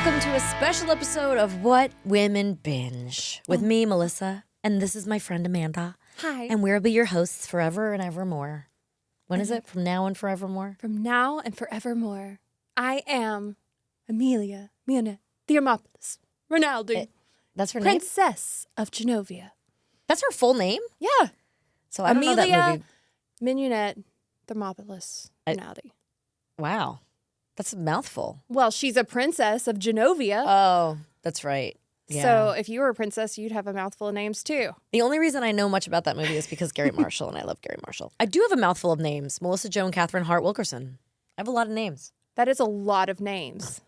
Welcome to a special episode of What Women Binge with me, Melissa, and this is my friend Amanda. Hi. And we'll be your hosts forever and evermore. When is it? From now and forevermore? From now and forevermore. I am Amelia Miona Thermopoulos Rinaldi, That's her name? Princess of Genovia. That's her full name? Yeah. So I don't know that movie. Mignonette Thermopoulos Rinaldi. Wow. That's a mouthful. Well, she's a princess of Genovia. Oh, that's right. Yeah. So if you were a princess, you'd have a mouthful of names too. The only reason I know much about that movie is because Gary Marshall, and I love Gary Marshall. I do have a mouthful of names. Melissa Joan Catherine Hart Wilkerson. I have a lot of names. That is a lot of names.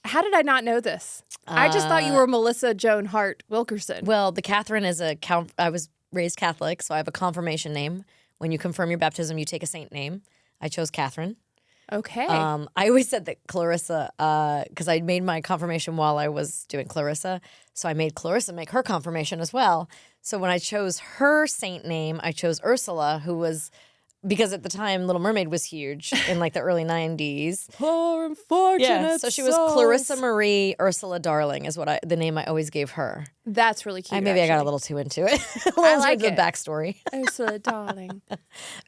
How did I not know this? I just thought you were Melissa Joan Hart Wilkerson. Well, the Catherine is I was raised Catholic, so I have a confirmation name. When you confirm your baptism, you take a saint name. I chose Catherine. Okay. I always said that Clarissa, because I made my confirmation while I was doing Clarissa, so I made Clarissa make her confirmation as well. So when I chose her saint name, I chose Ursula, who was, because at the time Little Mermaid was huge in like the early 90s. Poor unfortunate Yeah, so she was souls. Clarissa Marie Ursula Darling is the name I always gave her. That's really cute. Maybe I got a actually. little too into it. I like the it. backstory. Ursula, darling.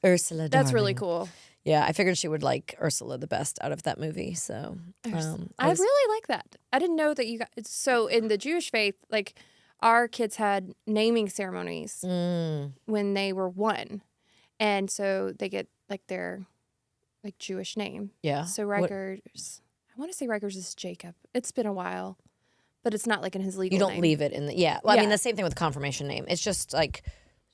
Ursula Darling. That's really cool. Yeah, I figured she would like Ursula the best out of that movie. So I really like that. I didn't know that you got. So in the Jewish faith, like our kids had naming ceremonies when they were 1, and so they get like their like Jewish name. Yeah. So Rikers, I want to say Rikers is Jacob. It's been a while, but it's not like in his legal. You don't name. leave it in the Well, I Yeah. mean the same thing with confirmation name. It's just like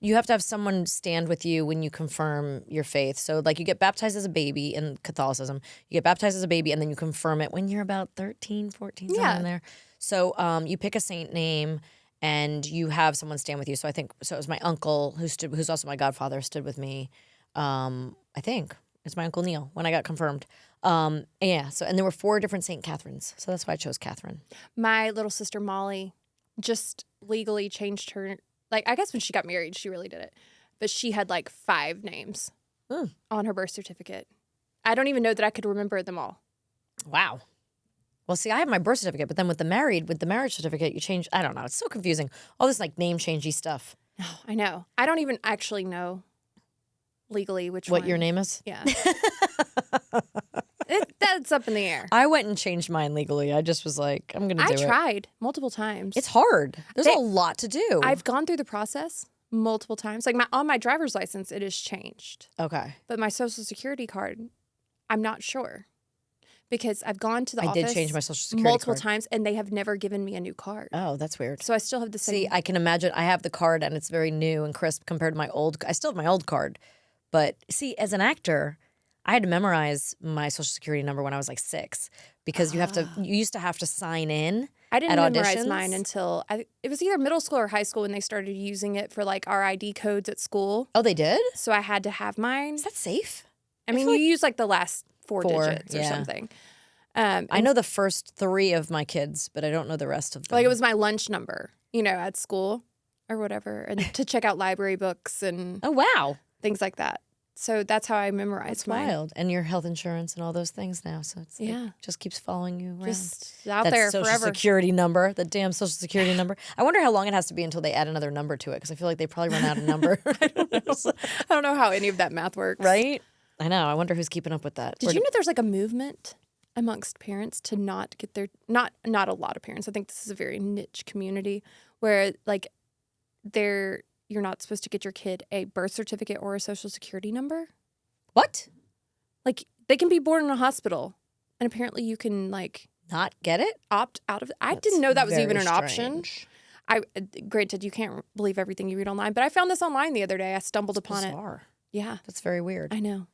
you have to have someone stand with you when you confirm your faith. So like you get baptized as a baby in Catholicism. You get baptized as a baby and then you confirm it when you're about 13, 14, somewhere in there. So you pick a saint name and you have someone stand with you. So it was my uncle who's also my godfather stood with me. I think it's my Uncle Neil when I got confirmed. Yeah. So and there were 4 different Saint Catherines. So that's why I chose Catherine. My little sister Molly just legally changed her. Like, I guess when she got married, she really did it. But she had like 5 names on her birth certificate. I don't even know that I could remember them all. Wow. Well, see, I have my birth certificate, but then with the marriage certificate, you change. I don't know. It's so confusing. All this like name changey stuff. Oh, I know. I don't even actually know legally which one. What your name is? Yeah. That's up in the air. I went and changed mine legally. I just was like, I'm going to do it. I tried multiple times. It's hard. There's a lot to do. I've gone through the process multiple times. Like on my driver's license, it is changed. Okay. But my Social Security card, I'm not sure. Because I've gone to the I office did change my Social Security multiple card. times, and they have never given me a new card. Oh, that's weird. So I still have the same. See, I can imagine. I have the card, and it's very new and crisp compared to my old. I still have my old card. But see, as an actor, I had to memorize my Social Security number when I was like 6 because you used to have to sign in. I didn't at memorize auditions. mine until it was either middle school or high school when they started using it for like our ID codes at school. Oh, they did? So I had to have mine. Is that safe? I mean, you use like the last 4 digits or yeah. something. I know the first 3 of my kids, but I don't know the rest of them. Like it was my lunch number, at school or whatever, and to check out library books and Oh, wow. things like that. So that's how I memorized That's mine. wild. And your health insurance and all those things now. So it's Yeah. it just keeps following you around. Just out That there Social forever. Security number, the damn Social Security number. I wonder how long it has to be until they add another number to it because I feel like they probably run out of number. I don't know how any of that math works. Right? I know. I wonder who's keeping up with that. Did you know there's like a movement amongst parents to not get their not a lot of parents. I think this is a very niche community where like you're not supposed to get your kid a birth certificate or a Social Security number. What? Like they can be born in a hospital, and apparently you can like Not get it? opt out of it. I That's didn't know that was very even an option. strange. Granted, you can't believe everything you read online, but I found this online the other day. I stumbled upon it. Bizarre. Yeah, That's very weird. I know.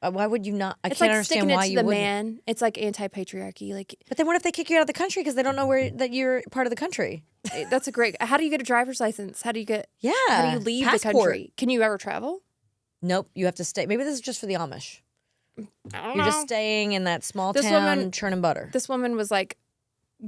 Why would you not? I It's can't like understand sticking why it to you the wouldn't. man. It's like anti-patriarchy. Like But then what if they kick you out of the country because they don't know that you're part of the country? that's a great. How do you get a driver's license? How do you get? Yeah. How do you leave Passport. the country? Can you ever travel? Nope. You have to stay. Maybe this is just for the Amish. I don't You're know. just staying in that small This town woman- churning butter. This woman was like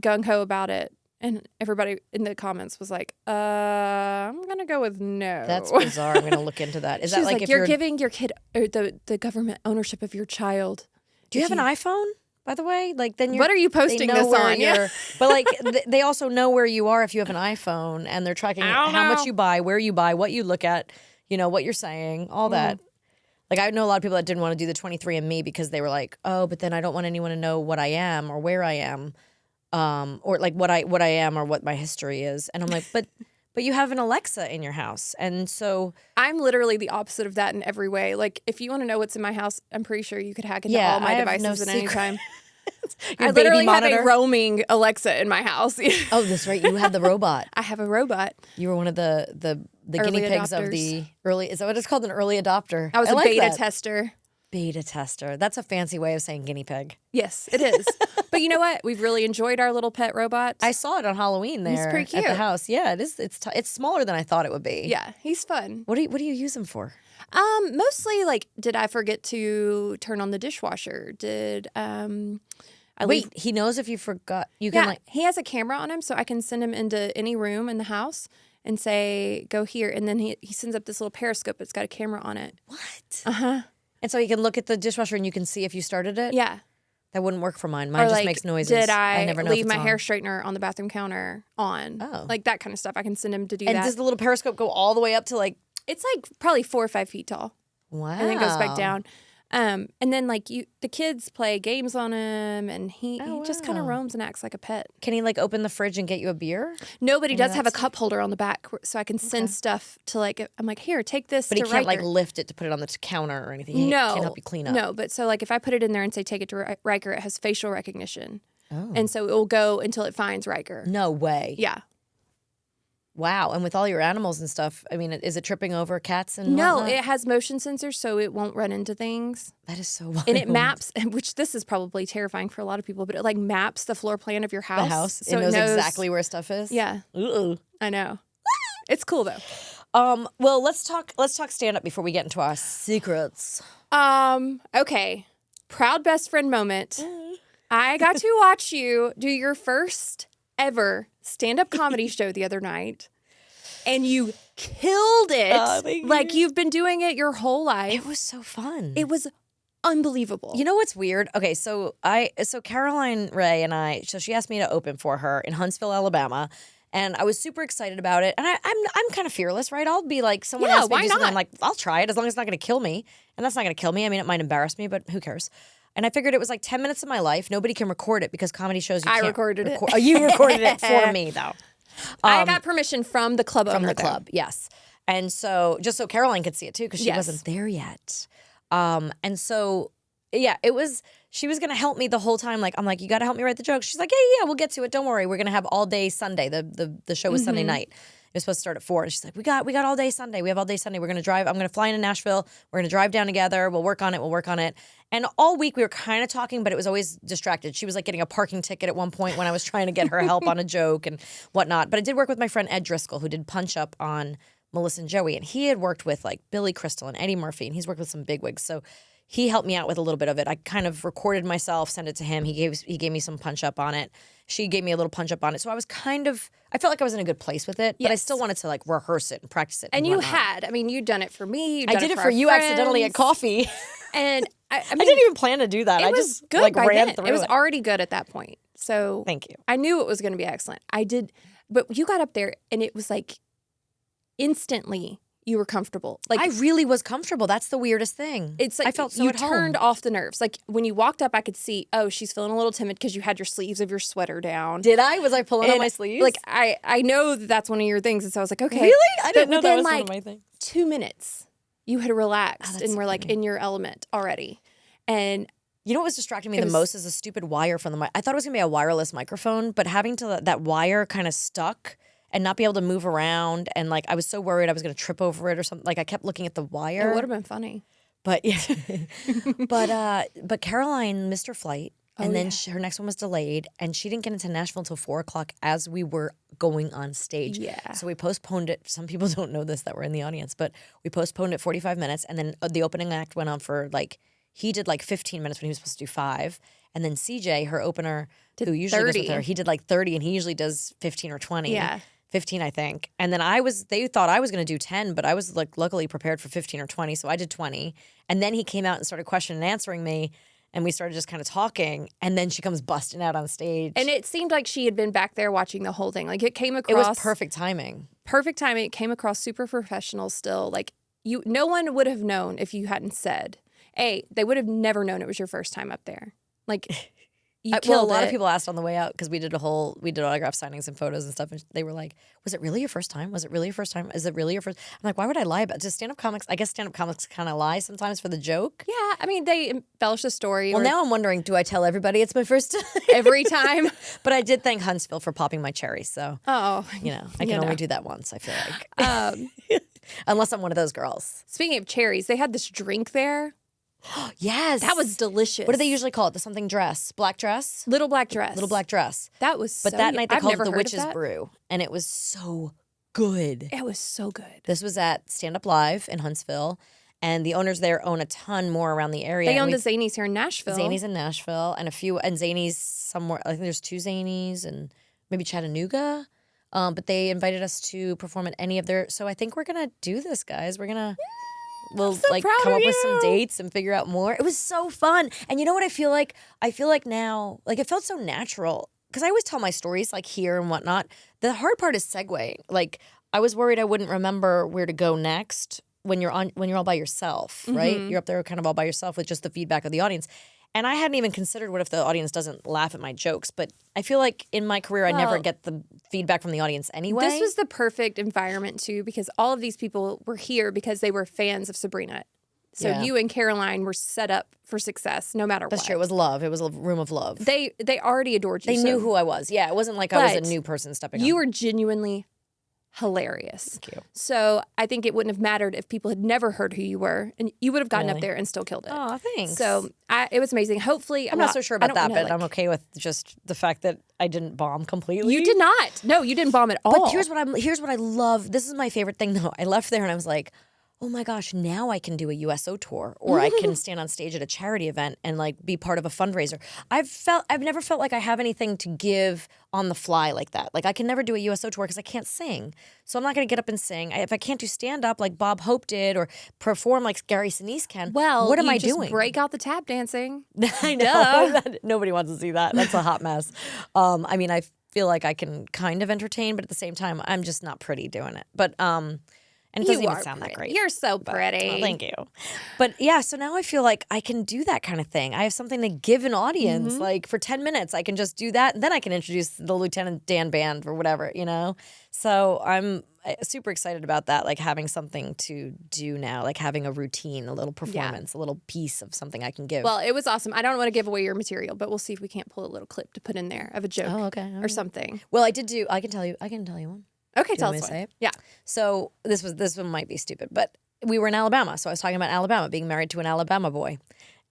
gung ho about it, and everybody in the comments was like, I'm gonna go with no." That's bizarre. I'm going to look into that. Is She that was like if you're you're giving your kid or the government ownership of your child? Do you if have an iPhone by the way? Like, then you're. What are you posting they know this where on? you're- But like, they also know where you are if you have an iPhone, and they're tracking how much you buy, where you buy, what you look at, what you're saying, all that. Like, I know a lot of people that didn't want to do the 23andMe because they were like, oh, but then I don't want anyone to know what I am or where I am, or like what I am or what my history is. And I'm like, but you have an Alexa in your house, and so I'm literally the opposite of that in every way. Like, if you want to know what's in my house, I'm pretty sure you could hack into all my devices at any time. I literally have a roaming Alexa in my house. Oh, that's right. You had the robot. I have a robot. You were one of the guinea pigs of the early. Is that what it's called? An early adopter. I was a beta tester. Beta tester. That's a fancy way of saying guinea pig. Yes, it is. But you know what? We've really enjoyed our little pet robot. I saw it on Halloween there. He's pretty cute. At the house. Yeah, it is. It's smaller than I thought it would be. Yeah, he's fun. What do you use him for? Mostly like, did I forget to turn on the dishwasher? Wait, he knows if you forgot. You can he has a camera on him, so I can send him into any room in the house and say, go here. And then he sends up this little periscope that's got a camera on it. What? Uh-huh. And so he can look at the dishwasher and you can see if you started it? Yeah. That wouldn't work for mine. Mine just makes noises. Did I never know leave if my it's hair on. straightener on the bathroom counter on? Oh. Like that kind of stuff. I can send him to do And that. does the little periscope go all the way up to like... It's like probably 4 or 5 feet tall. Wow. And then it goes back down. And then like the kids play games on him, and he just kind of roams and acts like a pet. Can he like open the fridge and get you a beer? No, but he does have a cup holder on the back, so I can send stuff to like. I'm like, here, take this. But to he can't Riker. like lift it to put it on the counter or anything. He can't help you clean up. No, but so like if I put it in there and say take it to Riker, it has facial recognition, Oh. and so it will go until it finds Riker. No way. Yeah. Wow. And with all your animals and stuff, I mean, is it tripping over cats and No, whatnot? it has motion sensors, so it won't run into things. That is so wild. And it maps, which this is probably terrifying for a lot of people, but it like maps the floor plan of your house. The house. So it knows exactly where stuff is. Yeah. Ooh. I know. It's cool though. Well, let's talk stand up before we get into our secrets. Okay. Proud best friend moment. I got to watch you do your first ever stand-up comedy show the other night, and you killed it. Thank like you. you've been doing it your whole life. It was so fun. It was unbelievable. You know what's weird? Okay, so Caroline Rhea and I, so she asked me to open for her in Huntsville, Alabama. And I was super excited about it. And I'm kind of fearless, right? I'll be like, someone asks me to do something, I'm like, I'll try it as long as it's not going to kill me. And that's not going to kill me. I mean, it might embarrass me, but who cares? And I figured it was like 10 minutes of my life. Nobody can record it because comedy shows you can't. I recorded it. Oh, you recorded it for me, though. I got permission from the club owner. From the club, yes. And so, just so Caroline could see it too, because she wasn't there yet. And so, yeah, she was going to help me the whole time. Like, I'm like, you got to help me write the jokes. She's like, yeah, we'll get to it. Don't worry. We're going to have all day Sunday. The show was Sunday night. It was supposed to start at 4. And she's like, we got all day Sunday. We have all day Sunday. We're going to drive. I'm going to fly into Nashville. We're going to drive down together. We'll work on it. And all week we were kind of talking, but it was always distracted. She was like getting a parking ticket at one point when I was trying to get her help on a joke and whatnot. But I did work with my friend Ed Driscoll, who did Punch Up on Melissa and Joey. And he had worked with like Billy Crystal and Eddie Murphy, and he's worked with some bigwigs. So he helped me out with a little bit of it. I kind of recorded myself, sent it to him. He gave me some punch up on it. She gave me a little punch up on it. So I felt like I was in a good place with it, but I still wanted to like rehearse it and practice it. And you had. I mean, you'd done it for me. I did it for you accidentally at coffee. And I mean, I didn't even plan to do that. I just good like by ran then. through It was already good at that point. So thank you. I knew it was going to be excellent. I did, but you got up there and it was like instantly you were comfortable. Like I really was comfortable. That's the weirdest thing. It's like I felt so you at home. turned off the nerves. Like when you walked up, I could see, oh, she's feeling a little timid because you had your sleeves of your sweater down. Did I? Was I pulling on my sleeves? Like I know that's one of your things, and so I was like, okay, really? I didn't know that within, was like, one of my things. 2 minutes, you had relaxed that's and were so like funny. in your element already, and. You know what was distracting me the most is a stupid wire from the mic. I thought it was going to be a wireless microphone, but having that wire kind of stuck and not be able to move around, and like I was so worried I was going to trip over it or something. Like I kept looking at the wire. It would have been funny. But yeah. but Caroline missed her flight, and then her next one was delayed, and she didn't get into Nashville until 4:00 as we were going on stage. Yeah. So we postponed it. Some people don't know this that were in the audience, but we postponed it 45 minutes, and then the opening act went on for like. He did like 15 minutes when he was supposed to do 5. And then CJ, her opener, who usually goes with her, he did like 30, and he usually does 15 or 20. Yeah. 15, I think. And then they thought I was going to do 10, but I was like luckily prepared for 15 or 20. So I did 20. And then he came out and started questioning and answering me. And we started just kind of talking, and then she comes busting out on stage. And it seemed like she had been back there watching the whole thing. Like it came across. It was perfect timing. Perfect timing. It came across super professional still. Like no one would have known if you hadn't said. They would have never known it was your first time up there. Like you killed a lot it. of people asked on the way out because we did autograph signings and photos and stuff, and they were like, "Was it really your first time? Was it really your first time? Is it really your first?" I'm like, "Why would I lie about it?" Just stand-up comics. I guess stand-up comics kind of lie sometimes for the joke. Yeah, I mean they embellish the story. Well, now I'm wondering, do I tell everybody it's my first time every time? But I did thank Huntsville for popping my cherry, so I can only do that once. I feel like, unless I'm one of those girls. Speaking of cherries, they had this drink there. Yes. That was delicious. What do they usually call it? The something dress? Black dress? Little black dress. Little black dress. That was But so that night they I've called it never the heard of Witch's that. Brew. And it was so good. It was so good. This was at Standup Live in Huntsville. And the owners there own a ton more around the area. They own the Zanies here in Nashville. Zanies in Nashville and Zanies somewhere. I think there's 2 Zanies and maybe Chattanooga. But they invited us to perform at any of their. So I think we're going to do this, guys. We'll so like proud come of up with some you. dates and figure out more. It was so fun. And you know what I feel like? I feel like now, like it felt so natural because I always tell my stories like here and whatnot. The hard part is segueing. Like I was worried I wouldn't remember where to go next when you're all by yourself, right? You're up there kind of all by yourself with just the feedback of the audience. And I hadn't even considered what if the audience doesn't laugh at my jokes. But I feel like in my career, I never get the feedback from the audience anyway. This was the perfect environment, too, because all of these people were here because they were fans of Sabrina. So you and Caroline were set up for success no matter what. That's true. It was love. It was a room of love. They already adored you. They knew who I was. Yeah, it wasn't like I was a new person stepping up. You were genuinely hilarious. Thank you. So I think it wouldn't have mattered if people had never heard who you were, and you would have gotten up there and still killed it. Oh, thanks. So it was amazing. Hopefully, I'm not so sure about that, but I'm okay with just the fact that I didn't bomb completely. You did not. No, you didn't bomb at all. But here's what I love. This is my favorite thing, though. I left there and I was like, oh my gosh, now I can do a USO tour, or I can stand on stage at a charity event and like be part of a fundraiser. I've never felt like I have anything to give on the fly like that. Like I can never do a USO tour because I can't sing. So I'm not going to get up and sing. If I can't do stand up like Bob Hope did or perform like Gary Sinise can, what am I doing? Break out the tap dancing. I know. Nobody wants to see that. That's a hot mess. I mean, I feel like I can kind of entertain, but at the same time, I'm just not pretty doing it. But and it doesn't even sound that great. You're so pretty. Oh, thank you. But yeah, so now I feel like I can do that kind of thing. I have something to give an audience. Like for 10 minutes, I can just do that. And then I can introduce the Lieutenant Dan Band or whatever, you know? So I'm super excited about that, like having something to do now, like having a routine, a little performance, a little piece of something I can give. Well, it was awesome. I don't want to give away your material, but we'll see if we can't pull a little clip to put in there of a joke or something. Well, I can tell you one. Okay, tell us one. Yeah. So this one might be stupid, but we were in Alabama. So I was talking about Alabama, being married to an Alabama boy.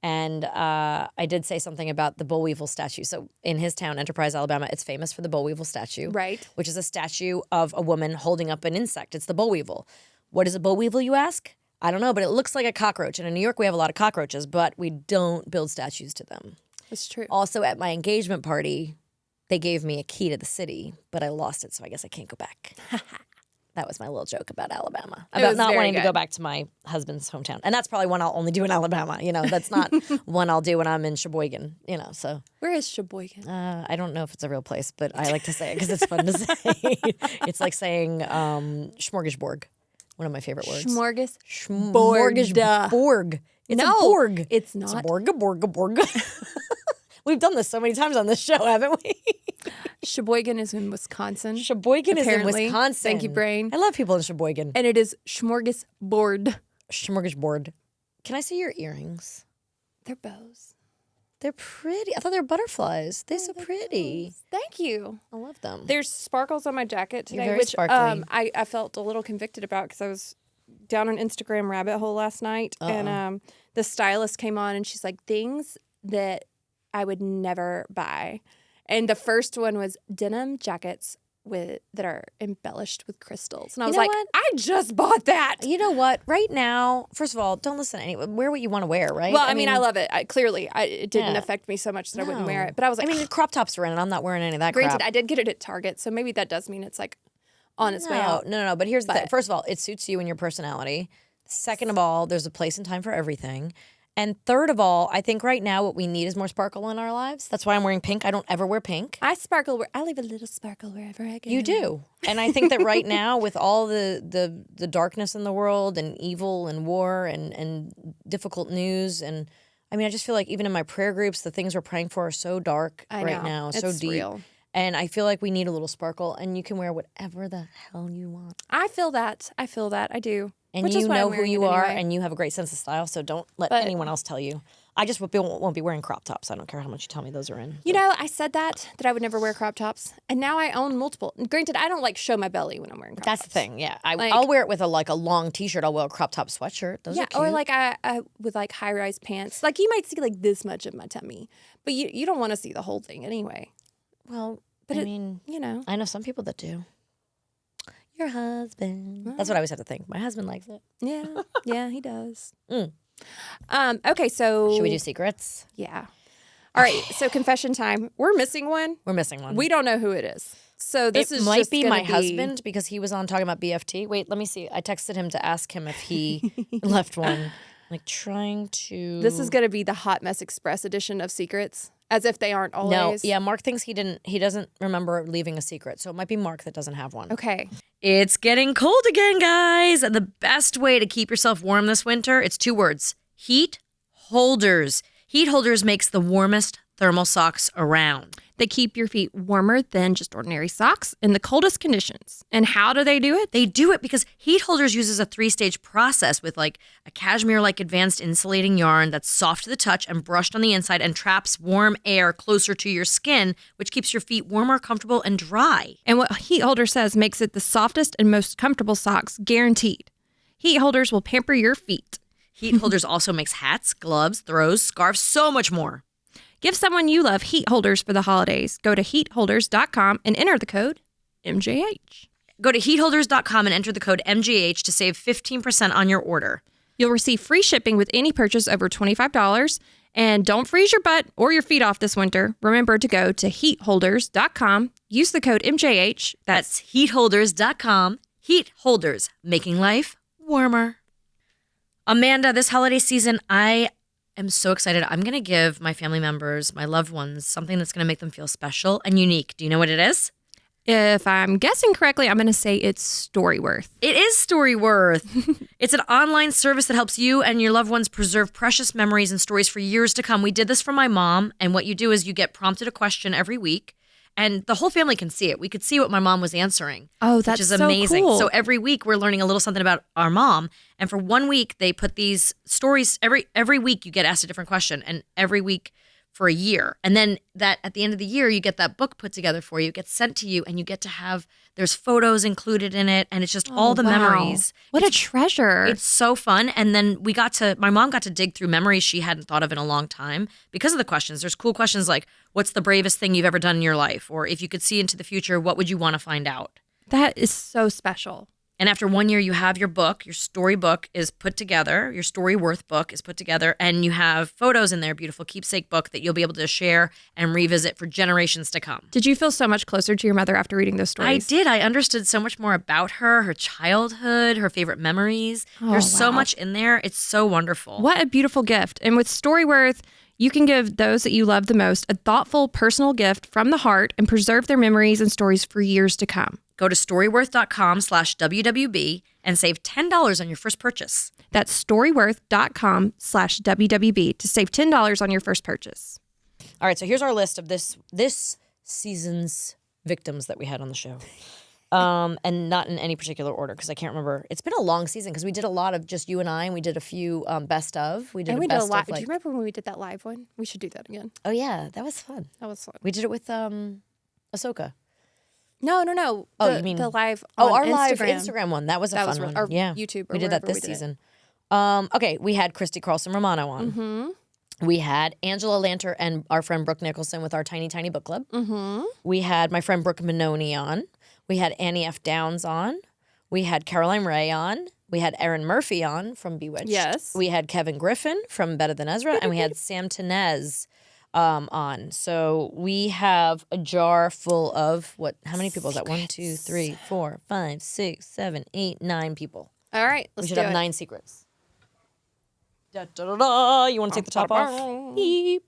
And I did say something about the boll weevil statue. So in his town, Enterprise, Alabama, it's famous for the boll weevil statue. Right. Which is a statue of a woman holding up an insect. It's the boll weevil. What is a boll weevil, you ask? I don't know, but it looks like a cockroach. And in New York, we have a lot of cockroaches, but we don't build statues to them. That's true. Also, at my engagement party, they gave me a key to the city, but I lost it, so I guess I can't go back. That was my little joke about Alabama. About not wanting to go back to my husband's hometown. And that's probably one I'll only do in Alabama. You know, that's not one I'll do when I'm in Sheboygan, you know, so. Where is Sheboygan? I don't know if it's a real place, but I like to say it because it's fun to say. It's like saying smorgasbord, one of my favorite words. Smorgasbord. It's a borg. It's not. It's a borg. We've done this so many times on this show, haven't we? Sheboygan is in Wisconsin. Sheboygan is in Wisconsin. Thank you, brain. I love people in Sheboygan. And it is smorgasbord. Smorgasbord. Can I see your earrings? They're bows. They're pretty. I thought they were butterflies. They're so pretty. Bows. Thank you. I love them. There's sparkles on my jacket today, very which sparkly. I felt a little convicted about because I was down an Instagram rabbit hole last night, and the stylist came on and she's like, things that I would never buy. And the first one was denim jackets that are embellished with crystals. And I was like, I just bought that. You know what? Right now, first of all, don't listen to anyone. Wear what you want to wear, right? Well, I mean, I love it. It didn't affect me so much that I wouldn't wear it. But I was like, I mean, crop tops are in it. I'm not wearing any of that granted, crap. I did get it at Target, so maybe that does mean it's like on its way out. No. But here's the thing. First of all, it suits you and your personality. Second of all, there's a place and time for everything. And third of all, I think right now what we need is more sparkle in our lives. That's why I'm wearing pink. I don't ever wear pink. I leave a little sparkle wherever I go. You do. And I think that right now with all the darkness in the world and evil and war and difficult news and I mean, I just feel like even in my prayer groups, the things we're praying for are so dark right now, so deep. Real. And I feel like we need a little sparkle, and you can wear whatever the hell you want. I feel that. I do. And Which you is why know I'm who wearing you it are, anyway. and you have a great sense of style, so don't let anyone else tell you. I just won't be wearing crop tops. I don't care how much you tell me those are in. You know, I said that I would never wear crop tops, and now I own multiple. Granted, I don't like show my belly when I'm wearing crop tops. That's the thing, yeah. I'll wear it with a long T-shirt. I'll wear a crop top sweatshirt. Those are cute. Or like I with like high rise pants. Like you might see like this much of my tummy, but you don't want to see the whole thing anyway. Well, but I mean, you know, I know some people that do. Your husband. That's what I always have to think. My husband likes it. Yeah, he does. Mm. Okay, so Should we do secrets? Yeah. All right, so confession time. We're missing one. We're missing one. We don't know who it is. So this it is might just be gonna my husband because he was on talking about BFT. Wait, let me see. I texted him to ask him if he left one. Like trying to. This is going to be the Hot Mess Express edition of secrets, as if they aren't always. No, yeah, Mark thinks he doesn't remember leaving a secret. So it might be Mark that doesn't have one. Okay. It's getting cold again, guys. And the best way to keep yourself warm this winter, it's 2 words. Heat holders. Heat holders makes the warmest thermal socks around. They keep your feet warmer than just ordinary socks in the coldest conditions. And how do they do it? They do it because Heat Holders uses a 3-stage process with like a cashmere-like advanced insulating yarn that's soft to the touch and brushed on the inside and traps warm air closer to your skin, which keeps your feet warmer, comfortable, and dry. And what Heat Holder says makes it the softest and most comfortable socks, guaranteed. Heat Holders will pamper your feet. Heat Holders also makes hats, gloves, throws, scarves, so much more. Give someone you love Heat Holders for the holidays. Go to heatholders.com and enter the code MJH. Go to heatholders.com and enter the code MJH to save 15% on your order. You'll receive free shipping with any purchase over $25. And don't freeze your butt or your feet off this winter. Remember to go to heatholders.com. Use the code MJH. That's heatholders.com. Heat Holders, making life warmer. Amanda, this holiday season, I am so excited. I'm going to give my family members, my loved ones, something that's going to make them feel special and unique. Do you know what it is? If I'm guessing correctly, I'm going to say it's StoryWorth. It is StoryWorth. It's an online service that helps you and your loved ones preserve precious memories and stories for years to come. We did this for my mom, and what you do is you get prompted a question every week, and the whole family can see it. We could see what my mom was answering. Oh, that's which is so amazing. cool. So every week we're learning a little something about our mom. And for 1 week, they put these stories, every week you get asked a different question, and every week for a year. And then that at the end of the year, you get that book put together for you. It gets sent to you, and you get to have, there's photos included in it, and it's just all the memories. What a treasure. It's so fun. And then my mom got to dig through memories she hadn't thought of in a long time because of the questions. There's cool questions like, what's the bravest thing you've ever done in your life? Or if you could see into the future, what would you want to find out? That is so special. And after 1 year, you have your book, your story book is put together, your StoryWorth book is put together, and you have photos in there, beautiful keepsake book that you'll be able to share and revisit for generations to come. Did you feel so much closer to your mother after reading those stories? I did. I understood so much more about her childhood, her favorite memories. There's so much in there. It's so wonderful. What a beautiful gift. And with StoryWorth, you can give those that you love the most a thoughtful, personal gift from the heart and preserve their memories and stories for years to come. Go to storyworth.com/WWB and save $10 on your first purchase. That's storyworth.com/WWB to save $10 on your first purchase. All right, so here's our list of this season's victims that we had on the show. And not in any particular order because I can't remember. It's been a long season because we did a lot of just you and I, and we did a few best of. We did a best of. Do you remember when we did that live one? We should do that again. Oh yeah, that was fun. That was fun. We did it with Ahsoka. No. You mean the live? On our Instagram. live Instagram one. That was a fun one. Or yeah, YouTube. Or we did that this season. Okay, we had Christy Carlson Romano on. Mm-hmm. We had Angela Lanter and our friend Brooke Nicholson with our Tiny Tiny Book Club. Mm-hmm. We had my friend Brooke Manoni on. We had Annie F. Downs on. We had Caroline Rhea on. We had Erin Murphy on from Bewitched. Yes. We had Kevin Griffin from Better Than Ezra. And we had Sam Tenez on. So we have a jar full of how many people is that? 1, 2, 3, 4, 5, 6, 7, 8, 9 people. All right, let's we should do have it. 9 secrets. Da, da, da, da. You want to take the top off? Beep.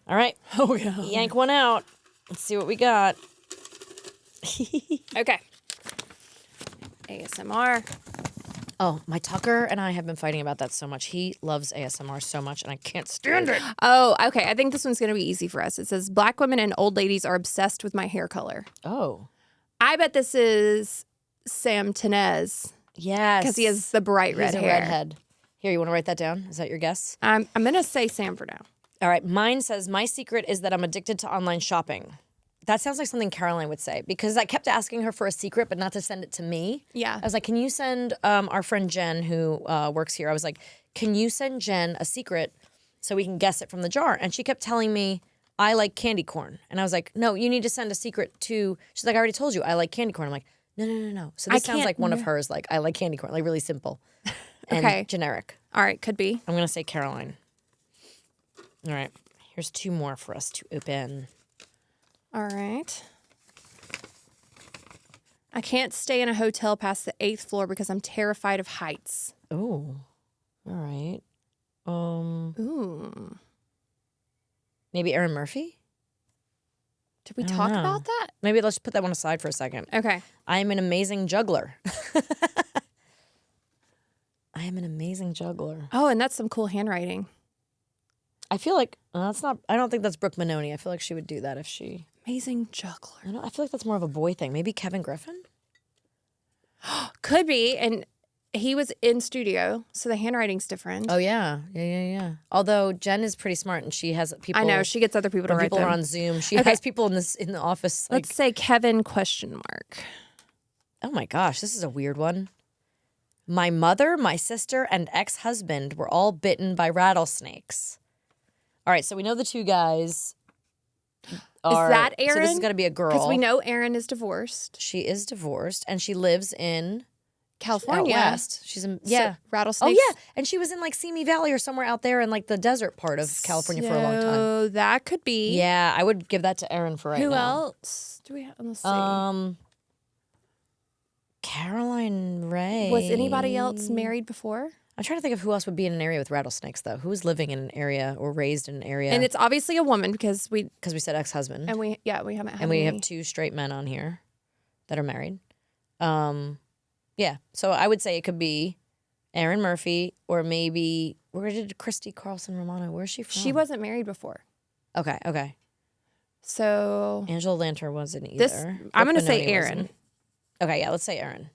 All right. Oh, yeah. Yank one out. Let's see what we got. Okay. ASMR. Oh, my Tucker and I have been fighting about that so much. He loves ASMR so much, and I can't stand it. Oh, okay. I think this one's going to be easy for us. It says, Black women and old ladies are obsessed with my hair color. Oh. I bet this is Sam Tenez. Yes. Because he has the bright red He's a hair. redhead. Here, you want to write that down? Is that your guess? I'm going to say Sam for now. All right. Mine says, my secret is that I'm addicted to online shopping. That sounds like something Caroline would say because I kept asking her for a secret, but not to send it to me. Yeah. I was like, can you send our friend Jen, who works here, I was like, can you send Jen a secret so we can guess it from the jar? And she kept telling me, I like candy corn. And I was like, no, you need to send a secret to, she's like, I already told you, I like candy corn. I'm like, no. So this sounds like one of hers, like, I like candy corn, like really simple and Okay. generic. All right. Could be. I'm going to say Caroline. All right. Here's two more for us to open. All right. I can't stay in a hotel past the 8th floor because I'm terrified of heights. Oh, all right. Ooh. Maybe Erin Murphy? Did we I don't talk know. about that? Maybe let's put that one aside for a second. Okay. I am an amazing juggler. I am an amazing juggler. Oh, and that's some cool handwriting. I feel like that's not. I don't think that's Brooke Manoni. I feel like she would do that if she. Amazing juggler. I feel like that's more of a boy thing. Maybe Kevin Griffin. Could be. And he was in studio, so the handwriting's different. Oh yeah. Although Jen is pretty smart and she has people. I know. She gets other people to when write people them. are on Zoom. She Okay. has people in the office. Like, Let's say Kevin ? oh my gosh, this is a weird one. My mother, my sister, and ex-husband were all bitten by rattlesnakes. All right, so we know the two guys are. Is that Aaron? So this is going to be a girl. Because we know Aaron is divorced. She is divorced, and she lives in California. out west. She's in, So, yeah. rattlesnakes. Oh, yeah. And she was in like Simi Valley or somewhere out there in like the desert part of California for a long time. So that could be. Yeah, I would give that to Erin for right Who now. else do we have? Let's see. Caroline Rhea. Was anybody else married before? I'm trying to think of who else would be in an area with rattlesnakes, though. Who was living in an area or raised in an area? And it's obviously a woman because we said ex-husband. we haven't had And we any. have two straight men on here that are married. Yeah, so I would say it could be Aaron Murphy or maybe, where did Christy Carlson Romano, where's she from? She wasn't married before. Okay. So Angela Lanter wasn't either. I'm going to Brooke say Manoni Aaron. wasn't. Okay, yeah, let's say Aaron.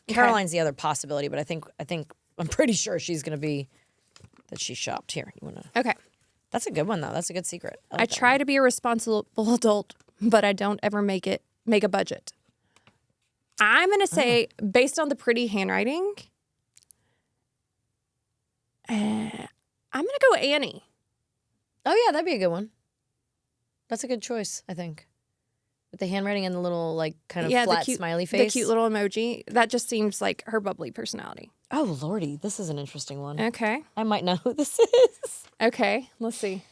Okay. Caroline's the other possibility, but I'm pretty sure she's going to be that she shopped here. You want to? Okay. That's a good one though. That's a good secret. I like that try one. to be a responsible adult, but I don't ever make a budget. I'm going to say, based on the pretty handwriting, I'm going to go Annie. Oh yeah, that'd be a good one. That's a good choice, I think. With the handwriting and the little like kind of flat smiley face. The cute little emoji. That just seems like her bubbly personality. Oh lordy, this is an interesting one. Okay. I might know who this is. Okay. Let's see.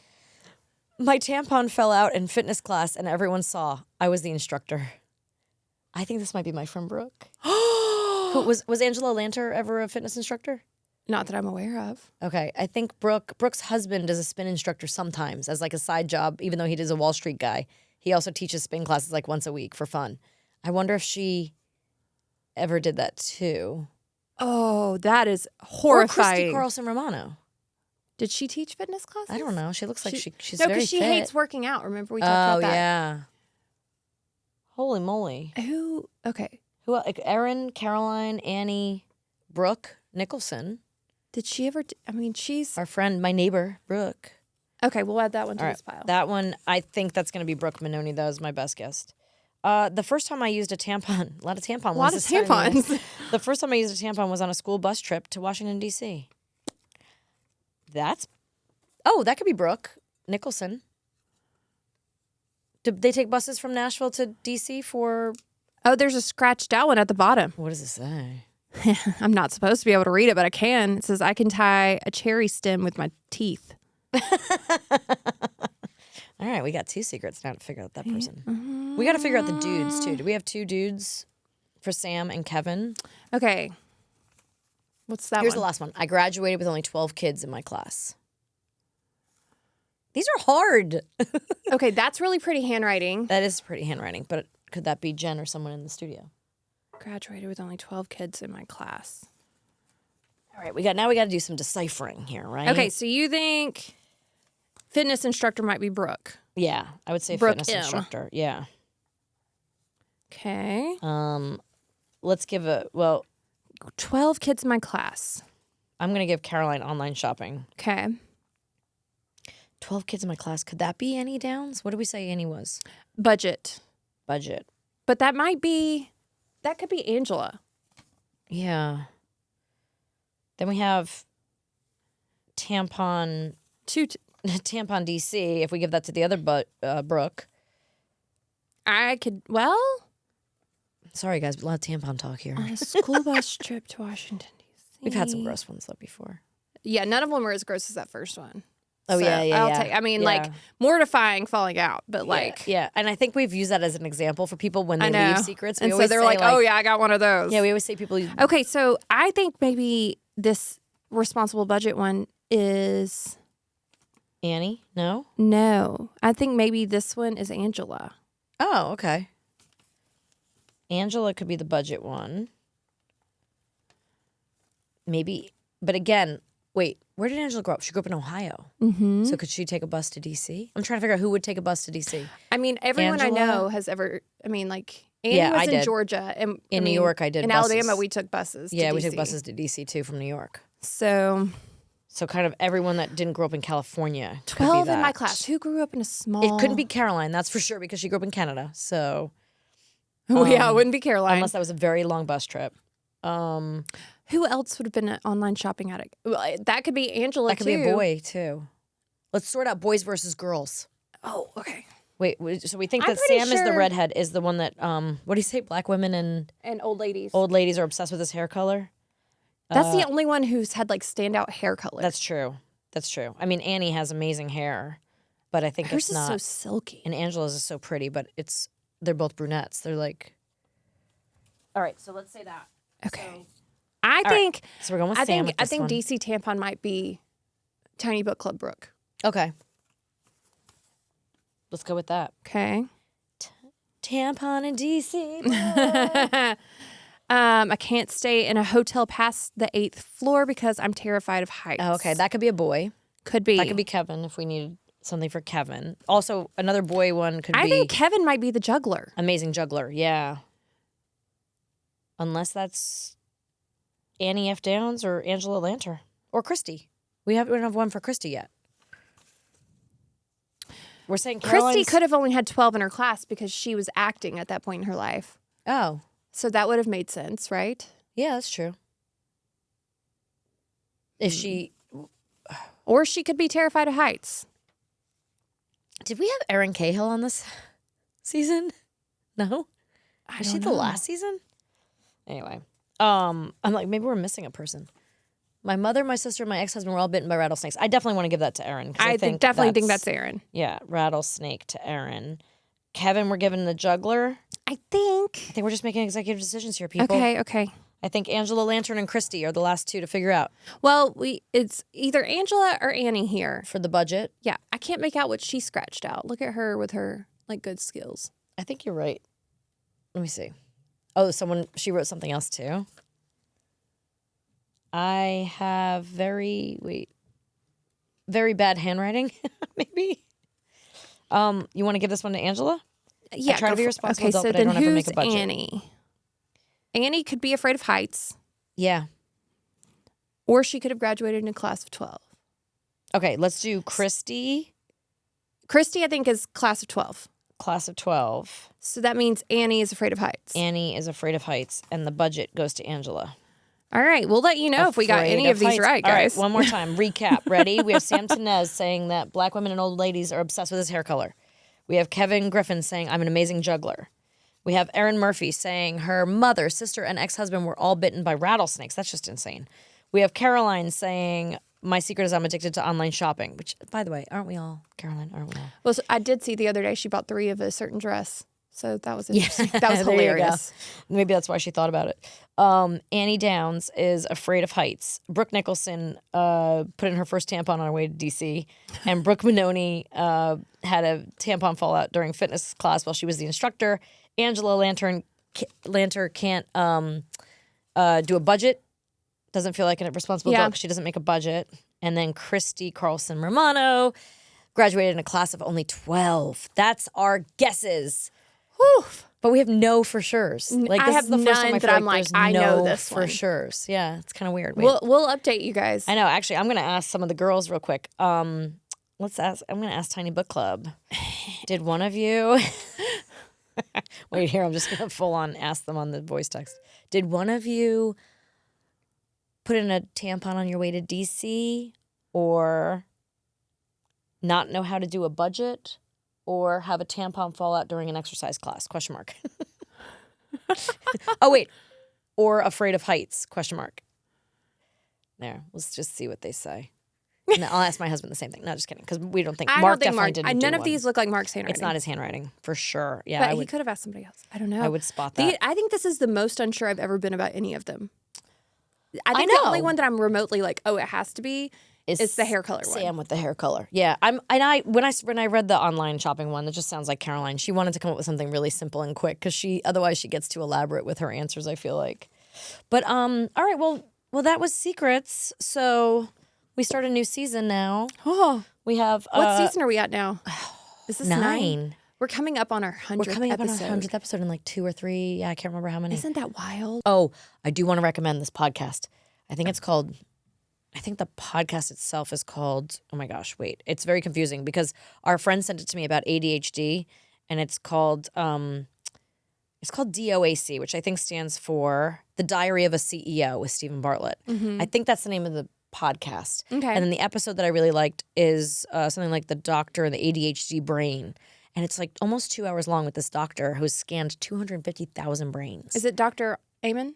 My tampon fell out in fitness class and everyone saw. I was the instructor. I think this might be my friend Brooke. Who was Angela Lanter ever a fitness instructor? Not that I'm aware of. Okay, I think Brooke's husband is a spin instructor sometimes as like a side job, even though he is a Wall Street guy. He also teaches spin classes like once a week for fun. I wonder if she ever did that too. Oh, that is Or horrifying. Christy Carlson Romano. Did she teach fitness classes? I don't know. She looks like she's no, very because she fit. hates working out. Remember we talked about that. Oh yeah. Holy moly. Who? Okay. Who? Like Erin, Caroline, Annie, Brooke, Nicholson. Did she ever? She's Our friend, my neighbor, Brooke. okay. We'll add that one to All this pile. That one, I think that's going to be Brooke Manoni. That was my best guess. The first time I used a tampon, a lot of tampon ones. A lot of this time, tampons. guys. The first time I used a tampon was on a school bus trip to Washington, D.C. That could be Brooke Nicholson. Did they take buses from Nashville to D.C. for... Oh, there's a scratched out one at the bottom. What does it say? I'm not supposed to be able to read it, but I can. It says, I can tie a cherry stem with my teeth. All right, we got two secrets now to figure out that person. We got to figure out the dudes, too. Do we have two dudes for Sam and Kevin? Okay. What's that Here's one? the last one. I graduated with only 12 kids in my class. These are hard. Okay, that's really pretty handwriting. That is pretty handwriting, but could that be Jen or someone in the studio? Graduated with only 12 kids in my class. All right, we got to do some deciphering here, right? Okay, so you think fitness instructor might be Brooke? Yeah, I would say Brooke fitness M. instructor. Yeah. Okay. Let's give 12 kids in my class. I'm going to give Caroline online shopping. Okay. 12 kids in my class. Could that be Annie Downs? What did we say Annie was? Budget. Budget. But that could be Angela. Yeah. Then we have tampon DC. If we give that to the other Brooke. Sorry, guys, a lot of tampon talk here. On a school bus trip to Washington, D.C. We've had some gross ones though before. Yeah, none of them were as gross as that first one. Oh, So yeah. I mean, like, mortifying falling out, but like... Yeah, and I think we've used that as an example for people when they leave secrets. And so they're like, oh, yeah, I got one of those. Yeah, we always say people... Okay, so I think maybe this responsible budget one is... Annie? No? No. I think maybe this one is Angela. Oh, okay. Angela could be the budget one. Maybe. But again, wait, where did Angela grow up? She grew up in Ohio. Mm-hmm. So could she take a bus to D.C.? I'm trying to figure out who would take a bus to D.C. I mean, everyone I Angela? know has ever... I mean, like... Annie was in Georgia. And, in New York, I did in buses. Alabama, we took buses to Yeah, we DC. took buses to D.C. too from New York. So kind of everyone that didn't grow up in California. 12 in my class. Who grew up in a small... It couldn't be Caroline, that's for sure, because she grew up in Canada. So... Well, yeah, it wouldn't be Caroline. Unless that was a very long bus trip. Who else would have been an online shopping addict? Well, that could be Angela, That could be a boy, too. Let's sort out boys versus girls. Oh, okay. Wait, so we think I'm that pretty Sam is the sure- redhead, is the one that, what do you say, black women And old ladies. old ladies are obsessed with his hair color? That's the only one who's had, like, standout hair color. That's true. That's true. I mean, Annie has amazing hair, but I think Hers it's is not. so silky. And Angela's is so pretty, but they're both brunettes. They're like... All right, so let's say that. Okay. I think... So we're going with Sam with I this think one. DC Tampon might be Tiny Book Club Brooke. Okay. Let's go with that. Okay. Tampon in DC. I can't stay in a hotel past the 8th floor because I'm terrified of heights. Oh, okay, that could be a boy. Could be. That could be Kevin if we needed something for Kevin. Also, another boy one could be... I think Kevin might be the juggler. Amazing juggler, yeah. Unless that's Annie F. Downs or Angela Lanter. Or Christy. We don't have one for Christy yet. We're saying Caroline's... Christy could have only had 12 in her class because she was acting at that point in her life. Oh. So that would have made sense, right? Yeah, that's true. If she... Or she could be terrified of heights. Did we have Erin Cahill on this season? No? Was she the last season? Anyway. I'm like, maybe we're missing a person. My mother, my sister, and my ex-husband were all bitten by rattlesnakes. I definitely want to give that to Erin. I definitely think that's Erin. Yeah, rattlesnake to Erin. Kevin, we're giving the juggler. I think we're just making executive decisions here, people. Okay. I think Angela Lantern and Christy are the last two to figure out. Well, it's either Angela or Annie here. For the budget? Yeah, I can't make out what she scratched out. Look at her with her, like, good skills. I think you're right. Let me see. Oh, she wrote something else too. I have very bad handwriting, maybe. You want to give this one to Angela? Yeah, I try to be responsible adult, so but I then don't ever who's make a budget. Annie? Annie could be afraid of heights. Yeah. Or she could have graduated in a class of 12. Okay, let's do Christy. Christy, I think, is class of 12. Class of 12. So that means Annie is afraid of heights. Annie is afraid of heights, and the budget goes to Angela. All right, we'll let you know if we got any of these heights. right, guys. All right, one more time. Recap. Ready? We have Sam Tenez saying that black women and old ladies are obsessed with his hair color. We have Kevin Griffin saying, I'm an amazing juggler. We have Erin Murphy saying her mother, sister, and ex-husband were all bitten by rattlesnakes. That's just insane. We have Caroline saying, my secret is I'm addicted to online shopping. Which, by the way, aren't we all, Caroline? Aren't we all? Well, so I did see the other day she bought 3 of a certain dress. So that was interesting. That was There you go. hilarious. Maybe that's why she thought about it. Annie Downs is afraid of heights. Brooke Nicholson put in her first tampon on her way to DC. And Brooke Manoni had a tampon fall out during fitness class while she was the instructor. Angela Lanter can't do a budget. Doesn't feel like a responsible adult because she doesn't make a budget. And then Christy Carlson Romano graduated in a class of only 12. That's our guesses. Whew. But we have no for sure's. Like, I this have is the first time none I feel that I'm there's like, I know no this for one. sure's. Yeah, it's kind of weird. Wait. We'll update you guys. I know. Actually, I'm going to ask some of the girls real quick. Let's ask. I'm going to ask Tiny Book Club. Did one of you? Wait here. I'm just going to full on ask them on the voice text. Did one of you put in a tampon on your way to DC, or not know how to do a budget, or have a tampon fall out during an exercise class? Question mark. Oh wait, or afraid of heights? Question mark. There. Let's just see what they say. And I'll ask my husband the same thing. No, just kidding, because we don't think Mark definitely didn't. None do of one. these look like Mark's handwriting. It's not his handwriting for sure. Yeah, But he could have asked somebody else. I don't know. I would spot that. I think this is the most unsure I've ever been about any of them. I think know. the only one that I'm remotely like, oh, it has to be is the hair color one. Sam with the hair color. Yeah, when I read the online shopping one, that just sounds like Caroline. She wanted to come up with something really simple and quick because otherwise she gets too elaborate with her answers, I feel like. But all right, well that was secrets. So we start a new season now. Oh, we have what season are we at now? Is this 9? We're coming up on our 100th We're coming up episode. on our 100th episode in like 2 or 3. Yeah, I can't remember how many. Isn't that wild? Oh, I do want to recommend this podcast. I think the podcast itself is called, oh my gosh, wait. It's very confusing because our friend sent it to me about ADHD, and it's called DOAC, which I think stands for The Diary of a CEO with Stephen Bartlett. Mm-hmm. I think that's the name of the podcast. Okay. And then the episode that I really liked is something like The Doctor and the ADHD Brain. And it's like almost 2 hours long with this doctor who's scanned 250,000 brains. Is it Dr. Amen?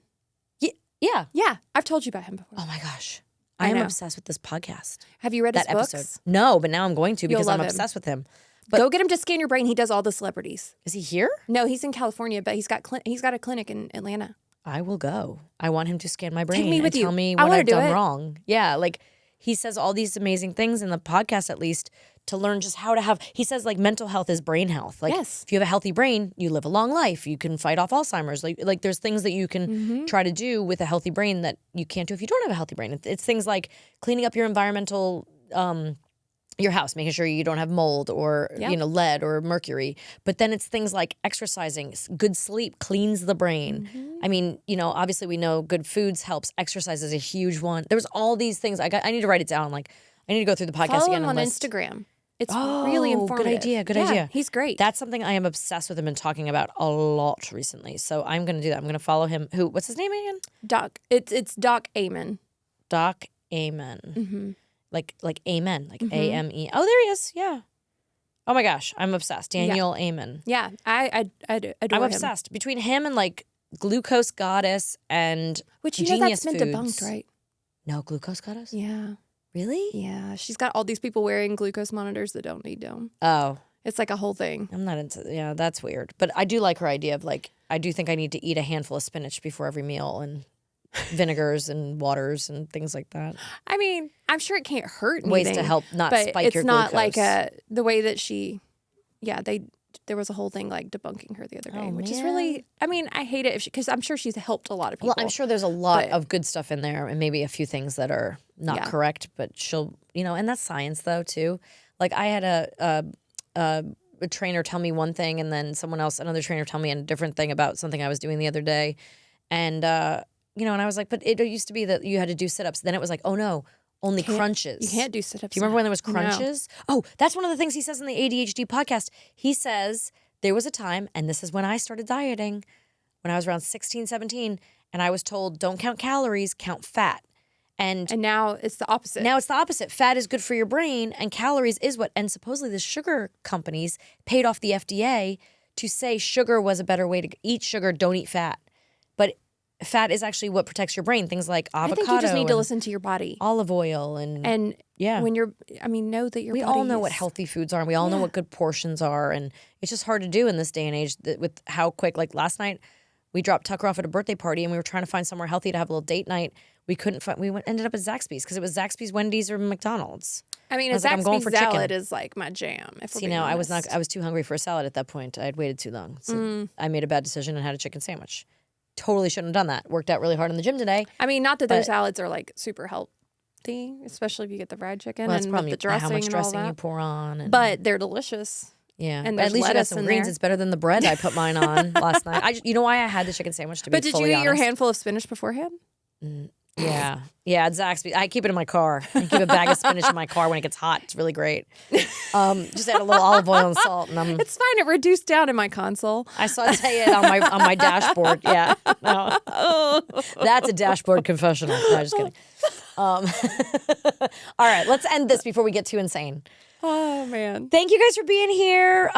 Yeah. Yeah, I've told you about him before. Oh my gosh. I I am know. obsessed with this podcast. Have you read That his books? episode. No, but now I'm going to because You'll I'm love him. obsessed with him. But Go get him to scan your brain. He does all the celebrities. is he here? No, he's in California, but he's got a clinic in Atlanta. I will go. I want him to scan my brain me with and you. tell me I what wanna I've do done it. wrong. Yeah, like he says all these amazing things in the podcast, at least, to learn just how to have. He says like mental health is brain health. Like Yes. if you have a healthy brain, you live a long life. You can fight off Alzheimer's. Like there's things that you can try to do with a healthy brain that you can't do if you don't have a healthy brain. It's things like cleaning up your environmental. Your house, making sure you don't have mold or lead or mercury. But then it's things like exercising, good sleep cleans the brain. I mean, obviously we know good foods helps. Exercise is a huge one. There was all these things. I need to write it down. Like I need to go through the podcast Follow again him and on list. Instagram. It's really informative. Good idea. Good Yeah, idea. He's great. That's something I am obsessed with and been talking about a lot recently. So I'm going to do that. I'm going to follow him. What's his name again? Doc. It's Doc Amen. Doc Amen. Mm-hmm. Like amen, like AME. Oh, there he is. Yeah. Oh my gosh, I'm obsessed. Daniel Amen. Yeah, I adore I'm him. obsessed. Between him and like Glucose Goddess and Which Genius that's been Foods. debunked, right? No, Glucose Goddess? Yeah. Really? Yeah. She's got all these people wearing glucose monitors that don't need them. Oh, It's like a whole thing. I'm not into. Yeah, that's weird. But I do like her idea of like I do think I need to eat a handful of spinach before every meal and vinegars and waters and things like that. I mean, I'm sure it can't hurt anything. Ways to help not but spike your it's not glucose. like the way that she. Yeah, there was a whole thing like debunking her the other day, which is really. I mean, I hate it because I'm sure she's helped a lot of people. Well, I'm sure there's a lot but- of good stuff in there and maybe a few things that are not correct, but she'll, and that's science though too. Like I had a trainer tell me one thing and then another trainer tell me a different thing about something I was doing the other day. And, and I was like, but it used to be that you had to do sit-ups. Then it was like, oh no, only crunches. You can't do sit-ups. Do you remember when there was No. crunches? Oh, that's one of the things he says in the ADHD podcast. He says there was a time, and this is when I started dieting, when I was around 16, 17, and I was told don't count calories, count fat. And now it's the opposite. now it's the opposite. Fat is good for your brain, and calories is what. And supposedly the sugar companies paid off the FDA to say sugar was a better way to eat sugar, don't eat fat. But fat is actually what protects your brain. Things like avocado, I think you just need to and listen to your body. olive oil, and Yeah. When know that we all know what healthy foods are, and we all know what good portions are, and it's just hard to do in this day and age with how quick. Like last night, we dropped Tucker off at a birthday party, and we were trying to find somewhere healthy to have a little date night. We couldn't find. Ended up at Zaxby's because it was Zaxby's, Wendy's, or McDonald's. I mean, I was a like, I'm going Zaxby's for salad chicken. is like my jam. If See, no, I was not. I was too hungry for a salad at that point. I had waited too long, so I made a bad decision and had a chicken sandwich. Totally shouldn't have done that. Worked out really hard in the gym today. I mean, not that their salads are like super healthy, especially if you get the fried chicken and with the dressing how much and dressing all that. you pour on. But they're delicious. Yeah, and but at least you got some greens. there. It's better than the bread I put mine on last night. You know why I had the chicken sandwich to be fully honest? But did you eat your handful of spinach beforehand? Yeah, at Zaxby's. I keep it in my car. I keep a bag of spinach in my car when it gets hot. It's really great. Just add a little olive oil and salt, and It's fine. It reduced down in my console. I saute it on my dashboard. Yeah, no, that's a dashboard confessional. No, just kidding. All right, let's end this before we get too insane. Oh man! Thank you guys for being here.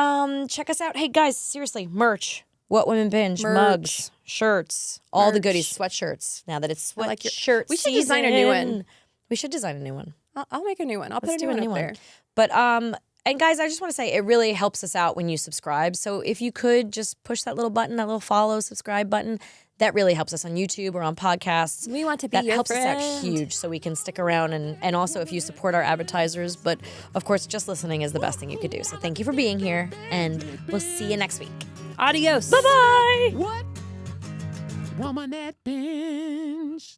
Check us out. Hey guys, seriously, merch. What Women Binge, mugs, shirts, all the goodies, sweatshirts. Now that it's sweatshirt We should design a new one. We should design a new one. I'll make a new one. I'll put Let's a do new a new one up one. there. But and guys, I just want to say it really helps us out when you subscribe. So if you could just push that little button, that little follow, subscribe button, that really helps us on YouTube or on podcasts. We want to be that your helps friend. us out huge, so we can stick around and also if you support our advertisers. But of course, just listening is the best thing you could do. So thank you for being here, and we'll see you next week. Adios. Bye bye. What woman that binge?